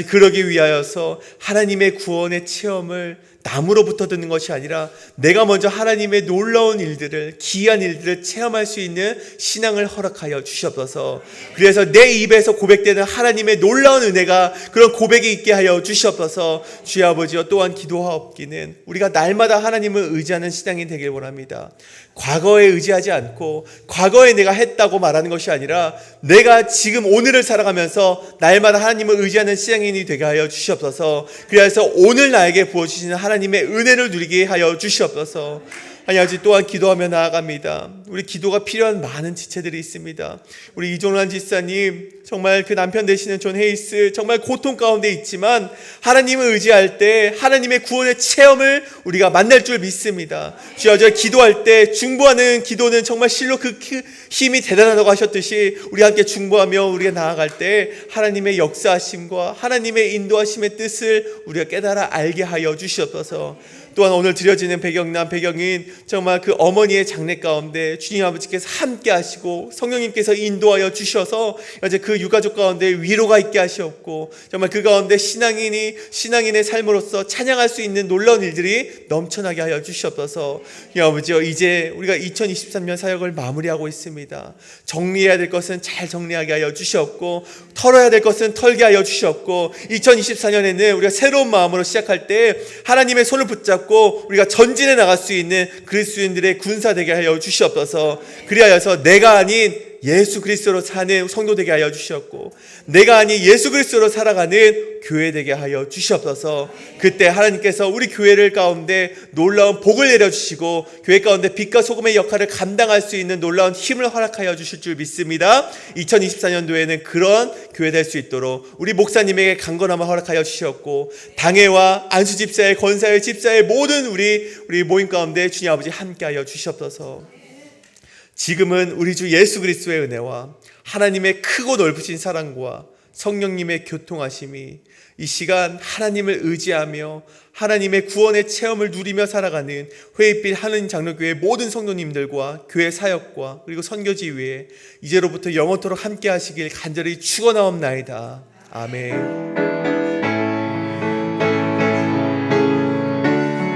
[SPEAKER 3] 그러기 위하여서 하나님의 구원의 체험을 남으로부터 듣는 것이 아니라 내가 먼저 하나님의 놀라운 일들을, 기이한 일들을 체험할 수 있는 신앙을 허락하여 주시옵소서. 그래서 내 입에서 고백되는 하나님의 놀라운 은혜가 그런 고백이 있게 하여 주시옵소서. 주여 아버지여, 또한 기도하옵기는 우리가 날마다 하나님을 의지하는 신앙이 되길 원합니다. 과거에 의지하지 않고 과거에 내가 했다고 말하는 것이 아니라 내가 지금 오늘을 살아가면서 날마다 하나님을 의지하는 신앙인이 되게 하여 주시옵소서. 그래서 오늘 나에게 부어주시는 하나님의 은혜를 누리게 하여 주시옵소서. 아버지, 또한 기도하며 나아갑니다. 우리 기도가 필요한 많은 지체들이 있습니다. 우리 이종란 집사님, 정말 그 남편 되시는 존 헤이스, 정말 고통 가운데 있지만 하나님을 의지할 때 하나님의 구원의 체험을 우리가 만날 줄 믿습니다. 주여, 저 기도할 때 중보하는 기도는 정말 실로 그 힘이 대단하다고 하셨듯이 우리 함께 중보하며 우리가 나아갈 때 하나님의 역사하심과 하나님의 인도하심의 뜻을 우리가 깨달아 알게 하여 주시옵소서. 또한 오늘 드려지는 배경남, 배경인 정말 그 어머니의 장례 가운데 주님 아버지께서 함께 하시고 성령님께서 인도하여 주셔서 이제 그 유가족 가운데 위로가 있게 하시옵고, 정말 그 가운데 신앙인의 삶으로서 찬양할 수 있는 놀라운 일들이 넘쳐나게 하여 주시옵소서. 아버지요, 이제 우리가 2023년 사역을 마무리하고 있습니다. 정리해야 될 것은 잘 정리하게 하여 주시옵고, 털어야 될 것은 털게 하여 주시옵고, 2024년에는 우리가 새로운 마음으로 시작할 때 하나님의 손을 붙잡고 우리가 전진해 나갈 수 있는 그리스도인들의 군사 되게 하여 주시옵소서. 그리하여서 내가 아닌 예수 그리스도로 사는 성도 되게 하여 주셨고, 내가 아닌 예수 그리스도로 살아가는 교회 되게 하여 주시옵소서. 그때 하나님께서 우리 교회를 가운데 놀라운 복을 내려주시고 교회 가운데 빛과 소금의 역할을 감당할 수 있는 놀라운 힘을 허락하여 주실 줄 믿습니다. 2024년도에는 그런 교회 될 수 있도록 우리 목사님에게 강건함을 허락하여 주셨고, 당회와 안수 집사의, 권사의, 집사의 모든 우리 모임 가운데 주님 아버지 함께하여 주시옵소서. 지금은 우리 주 예수 그리스도의 은혜와 하나님의 크고 넓으신 사랑과 성령님의 교통하심이 이 시간 하나님을 의지하며 하나님의 구원의 체험을 누리며 살아가는 회의빛 하느님 장로교회 모든 성도님들과 교회 사역과 그리고 선교지 위에 이제로부터 영원토록 함께 하시길 간절히 축원하옵나이다. 아멘.